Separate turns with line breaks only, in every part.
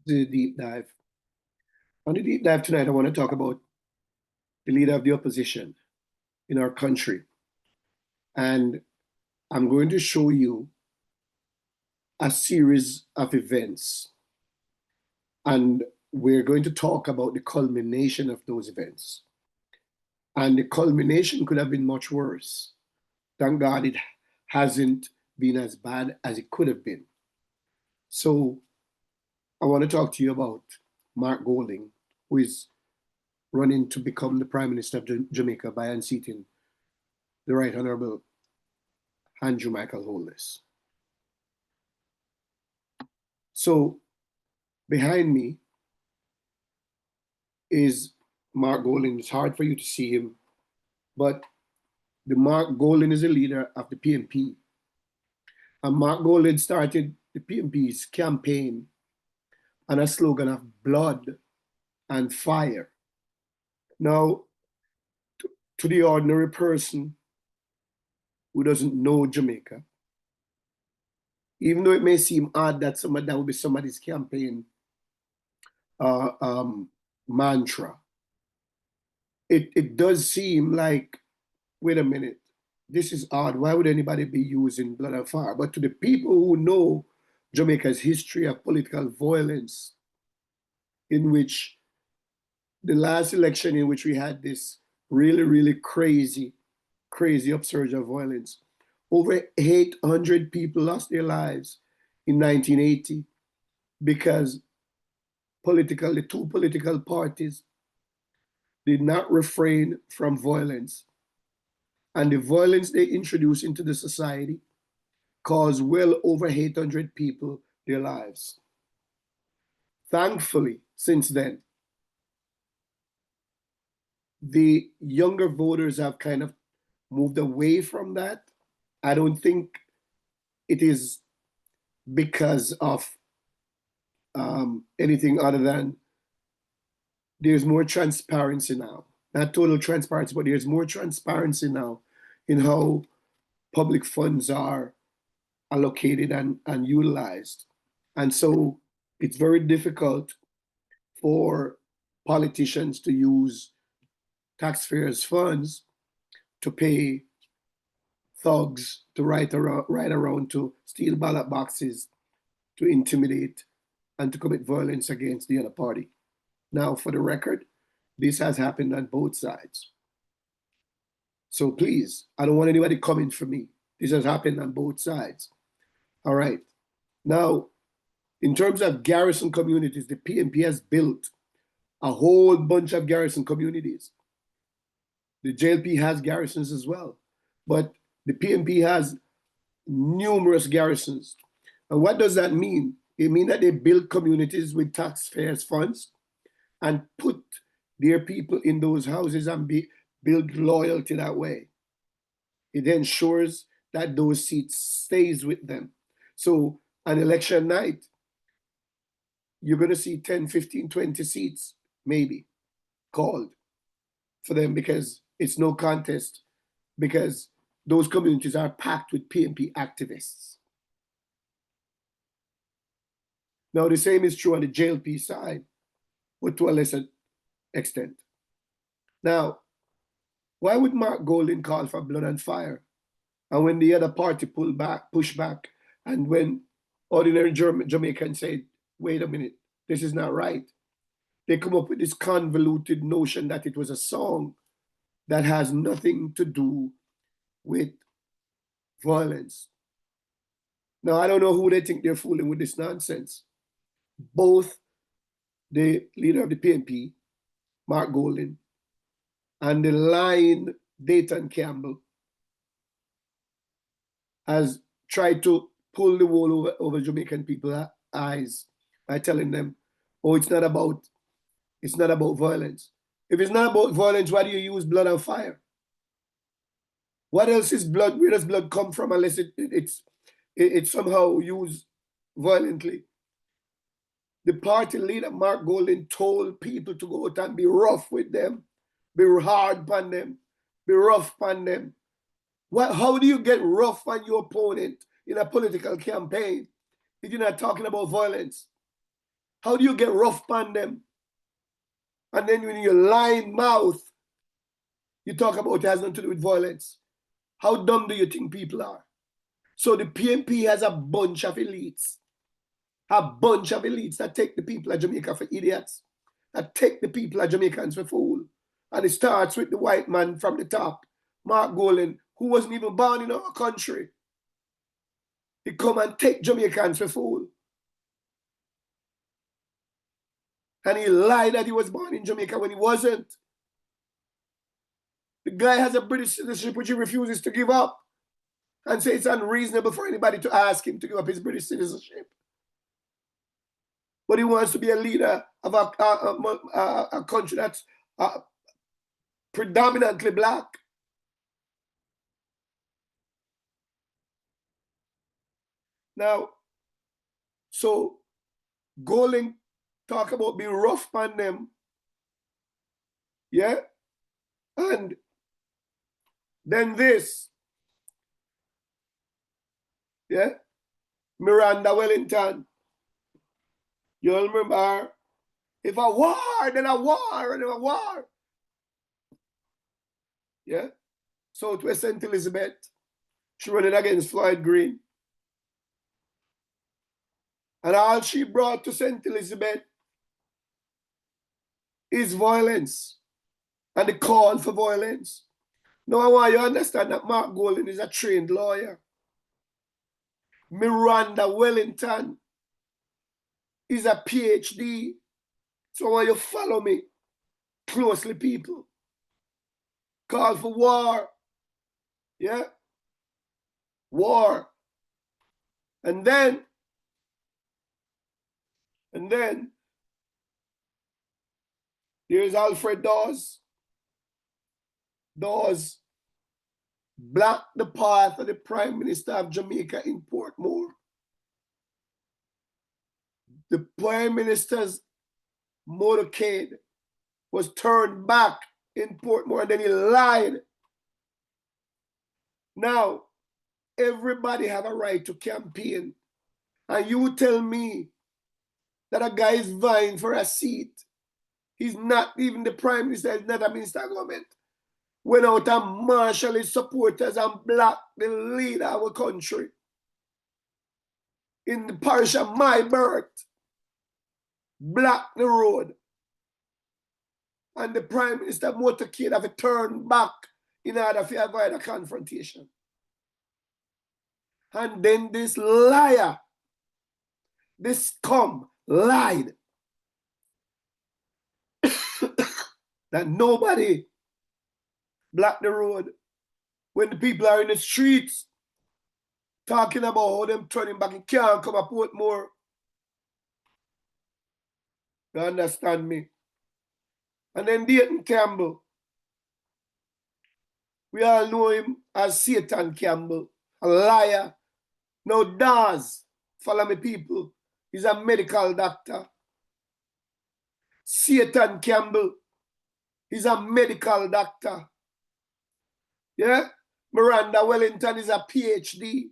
the deep dive. On the deep dive tonight, I want to talk about the leader of the opposition in our country. And I'm going to show you a series of events. And we're going to talk about the culmination of those events. And the culmination could have been much worse. Thank God it hasn't been as bad as it could have been. So I want to talk to you about Mark Golding, who is running to become the Prime Minister of Jamaica by unseating the Right Honorable Andrew Michael Holness. So behind me is Mark Golding. It's hard for you to see him, but the Mark Golding is a leader of the PNP. And Mark Golding started the PNP's campaign on a slogan of blood and fire. Now, to the ordinary person who doesn't know Jamaica, even though it may seem odd that that would be somebody's campaign mantra, it does seem like, wait a minute, this is odd. Why would anybody be using blood and fire? But to the people who know Jamaica's history of political violence, in which the last election in which we had this really, really crazy upsurge of violence, over 800 people lost their lives in 1980 because the two political parties did not refrain from violence. And the violence they introduced into the society caused well over 800 people their lives. Thankfully, since then, the younger voters have kind of moved away from that. I don't think it is because of anything other than there's more transparency now. Not total transparency, but there's more transparency now in how public funds are allocated and utilized. And so it's very difficult for politicians to use taxpayers' funds to pay thugs to ride around to steal ballot boxes, to intimidate, and to commit violence against the other party. Now, for the record, this has happened on both sides. So please, I don't want anybody coming for me. This has happened on both sides. All right. Now, in terms of garrison communities, the PNP has built a whole bunch of garrison communities. The JLP has garrisons as well, but the PNP has numerous garrisons. And what does that mean? It means that they build communities with taxpayers' funds and put their people in those houses and build loyalty that way. It ensures that those seats stays with them. So on election night, you're going to see 10, 15, 20 seats maybe called for them because it's no contest, because those communities are packed with PNP activists. Now, the same is true on the JLP side, but to a lesser extent. Now, why would Mark Golding call for blood and fire? And when the other party push back, and when ordinary Jamaicans said, wait a minute, this is not right, they come up with this convoluted notion that it was a song that has nothing to do with violence. Now, I don't know who they think they're fooling with this nonsense. Both the leader of the PNP, Mark Golding, and the line Dayton Campbell has tried to pull the wool over Jamaican people's eyes by telling them, oh, it's not about violence. If it's not about violence, why do you use blood and fire? What else is blood? Where does blood come from unless it's somehow used violently? The party leader, Mark Golding, told people to go out and be rough with them, be hard upon them, be rough upon them. How do you get rough on your opponent in a political campaign if you're not talking about violence? How do you get rough on them? And then when you lying mouth, you talk about it has nothing to do with violence. How dumb do you think people are? So the PNP has a bunch of elites. A bunch of elites that take the people of Jamaica for idiots. That take the people of Jamaicans for fool. And it starts with the white man from the top, Mark Golding, who wasn't even born in our country. He come and take Jamaicans for fool. And he lied that he was born in Jamaica when he wasn't. The guy has a British citizenship which he refuses to give up and say it's unreasonable for anybody to ask him to give up his British citizenship. But he wants to be a leader of a country that's predominantly black. Now, so Golding talk about being rough on them, yeah? And then this, yeah? Miranda Wellington, you all remember her? If a war, then a war, and a war. Yeah? Southwest St. Elizabeth, she running against Floyd Green. And all she brought to St. Elizabeth is violence and the call for violence. Now I want you to understand that Mark Golding is a trained lawyer. Miranda Wellington is a PhD. So I want you to follow me closely, people. Call for war. Yeah? War. And then here's Alfred Dawes. Dawes blocked the path of the Prime Minister of Jamaica in Portmore. The Prime Minister's motorcade was turned back in Portmore, and then he lied. Now, everybody have a right to campaign. And you tell me that a guy is vying for a seat. He's not even the Prime Minister, he's not a Minister of Government. Went out and marshal his supporters and block the leader of our country. In the parish of my birth, block the road. And the Prime Minister motorcade have to turn back in order to avoid a confrontation. And then this liar, this scum, lied that nobody blocked the road when the people are in the streets talking about how them turning back and can't come up Portmore. You understand me? And then Dayton Campbell, we all know him as Satan Campbell, a liar. Now Dawes, follow me people, he's a medical doctor. Satan Campbell, he's a medical doctor. Yeah? Miranda Wellington is a PhD.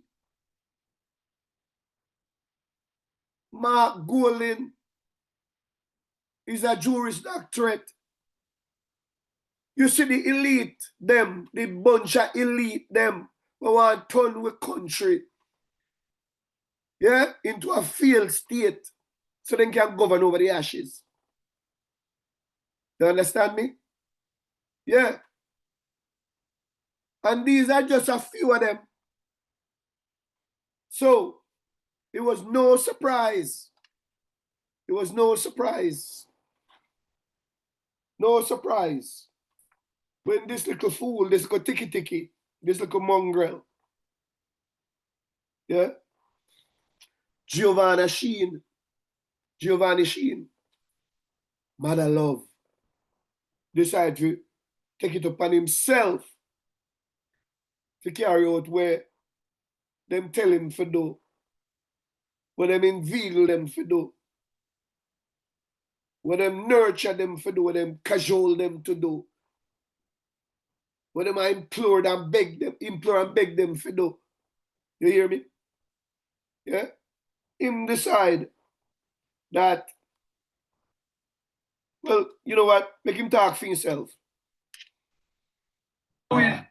Mark Golding is a Juris Doctorate. You see the elite, them, the bunch of elite, them, who want to turn with country, yeah, into a failed state so they can govern over the ashes. You understand me? Yeah. And these are just a few of them. So, it was no surprise. It was no surprise. No surprise. When this little fool, this little tiki-tiki, this little mongrel, yeah, Giovanni Sheen, mother love, decided to take it upon himself to carry out where them tell him to do, where them inveigle them to do, where them nurture them to do, where them cajole them to do, where them implore and beg them to do. You hear me? Yeah? Him decide that Well, you know what? Make him talk for himself.
We have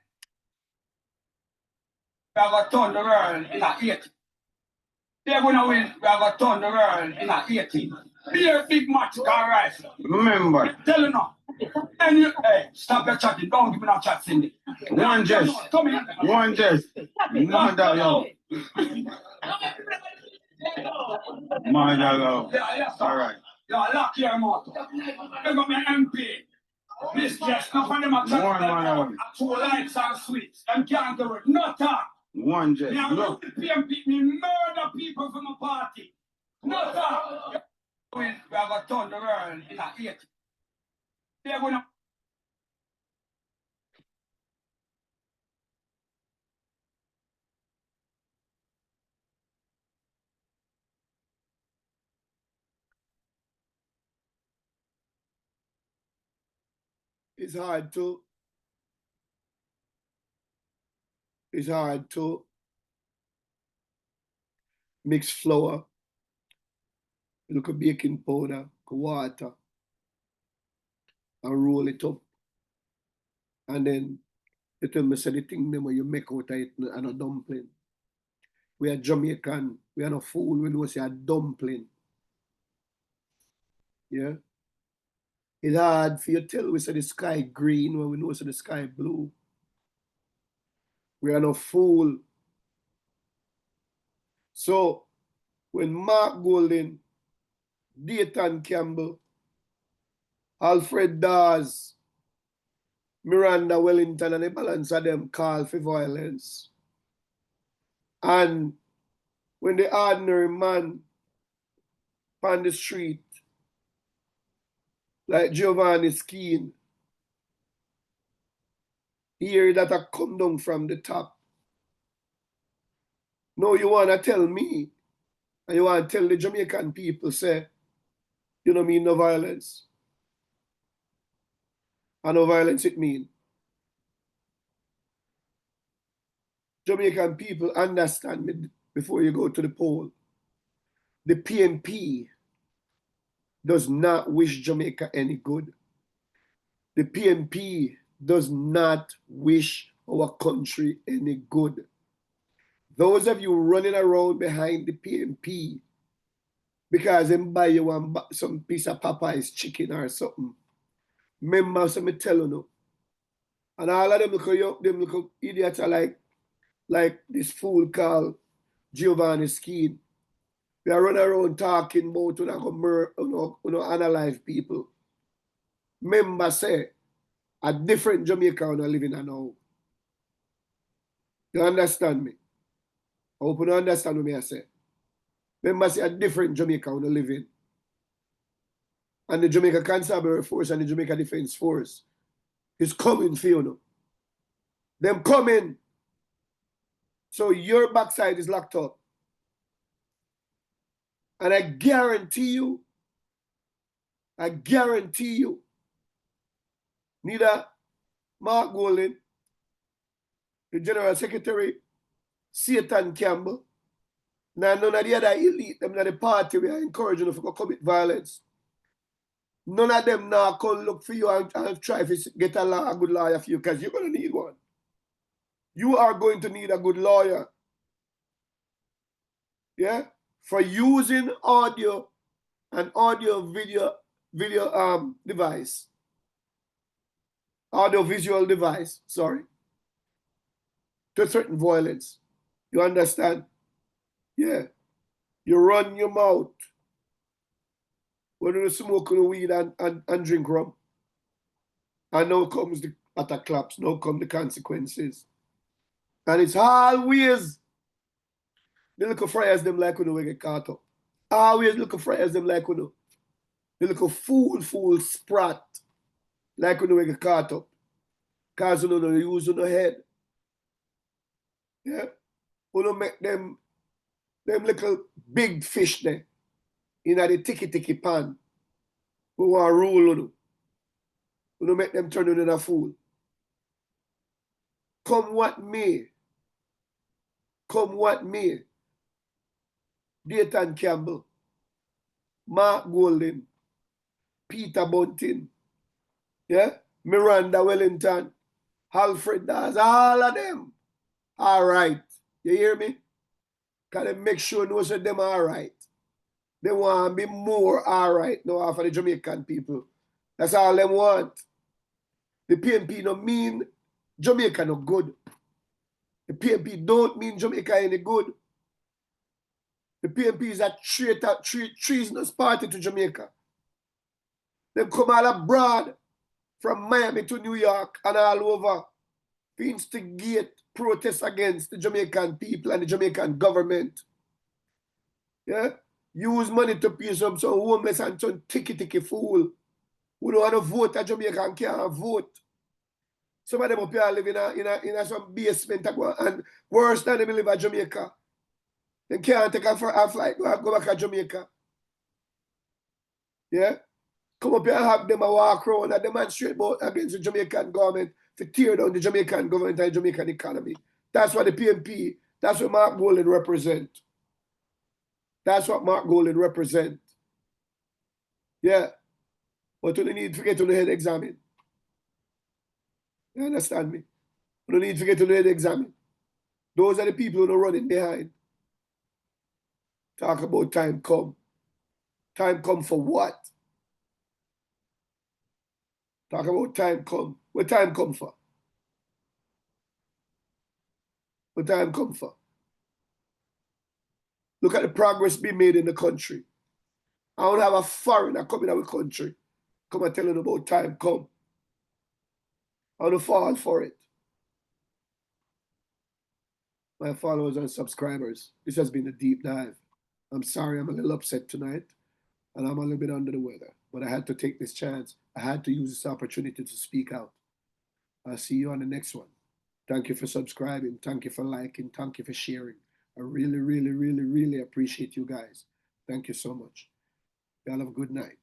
a turn the world in a 80. They're gonna win. We have a turn the world in a 80. Be a big match, guys. Remember. I'm telling you. And you, hey, stop your chatting. Don't give me no chat, Cindy. One just. Come here. One just. One that yo. Yeah. All right. Yeah, lock your mouth. They're gonna be MP. This just not for them a chat. Two lights and sweets. Them can't do it. No talk. One just. Yeah, look. PNP, me murder people from a party. No talk. We have a ton of world in a 80. They're gonna.
It's hard to mix flour, look at baking powder, water, and roll it up. And then you tell me say the thing them when you make out of it and a dumpling. We are Jamaican, we are no fool, we know say a dumpling. Yeah. It's hard for you to tell we say the sky green when we know say the sky blue. We are no fool. So when Mark Golding, Dayton Campbell, Alfred Dawes, Miranda Wellington and the balance of them call for violence. And when the ordinary man on the street, like Giovanni Skeen, hear that I come down from the top. No, you want to tell me, and you want to tell the Jamaican people, say, you don't mean no violence. And no violence it mean. Jamaican people understand me before you go to the poll. The PNP does not wish Jamaica any good. The PNP does not wish our country any good. Those of you running around behind the PNP because them buy you some piece of Popeye's chicken or something. Remember, so me tell you no. And all of them look idiots are like this fool called Giovanni Skeen. We are running around talking about analyze people. Remember, say, a different Jamaica when I living in now. You understand me? I hope you understand what I say. Remember, say, a different Jamaica when I live in. And the Jamaica Constabulary Force and the Jamaica Defense Force is coming for you now. Them coming. So your backside is locked up. And I guarantee you, neither Mark Golding, the General Secretary, Satan Campbell, none of the other elite, them in the party we are encouraging you to commit violence. None of them now come look for you and try to get a good lawyer for you because you're going to need one. You are going to need a good lawyer. Yeah? For using audio and audio-visual device. Audio-visual device, sorry. To threaten violence. You understand? Yeah. You run your mouth when you smoke weed and drink rum. And now comes the attack claps, now come the consequences. And it's always the little friars them like when we get caught up. Always little friars them like when the little fool sprat like when we get caught up. Because you don't use on the head. Yeah? We don't make them little big fish there in the ticky pan. We want to rule on them. We don't make them turn into a fool. Come what may. Dayton Campbell, Mark Golding, Peter Bunting, yeah, Miranda Wellington, Alfred Dawes, all of them. All right. You hear me? Can they make sure know that them all right? They want to be more all right now for the Jamaican people. That's all they want. The PNP no mean Jamaica no good. The PNP don't mean Jamaica any good. The PNP is a traitor, treasonous party to Jamaica. They come all abroad from Miami to New York and all over to instigate protests against the Jamaican people and the Jamaican government. Yeah? Use money to pay some homeless and some ticky fool who don't want to vote at Jamaica and can't vote. Some of them up here live in some basement and worse than them live at Jamaica. They can't take a flight go back to Jamaica. Yeah? Come up here and have them a walk around and demonstrate against the Jamaican government to tear down the Jamaican government and the Jamaican economy. That's what the PNP, that's what Mark Golding represent. That's what Mark Golding represent. Yeah. But you don't need to get to the head examine. You understand me? You don't need to get to the head examine. Those are the people who are running behind. Talk about time come. Time come for what? Talk about time come. What time come for? What time come for? Look at the progress being made in the country. I don't have a foreigner coming out of the country. Come and telling about time come. I want to fall for it. My followers and subscribers, this has been a deep dive. I'm sorry I'm a little upset tonight and I'm a little bit under the weather, but I had to take this chance. I had to use this opportunity to speak out. I'll see you on the next one. Thank you for subscribing. Thank you for liking. Thank you for sharing. I really, really, really, really appreciate you guys. Thank you so much. Y'all have a good night.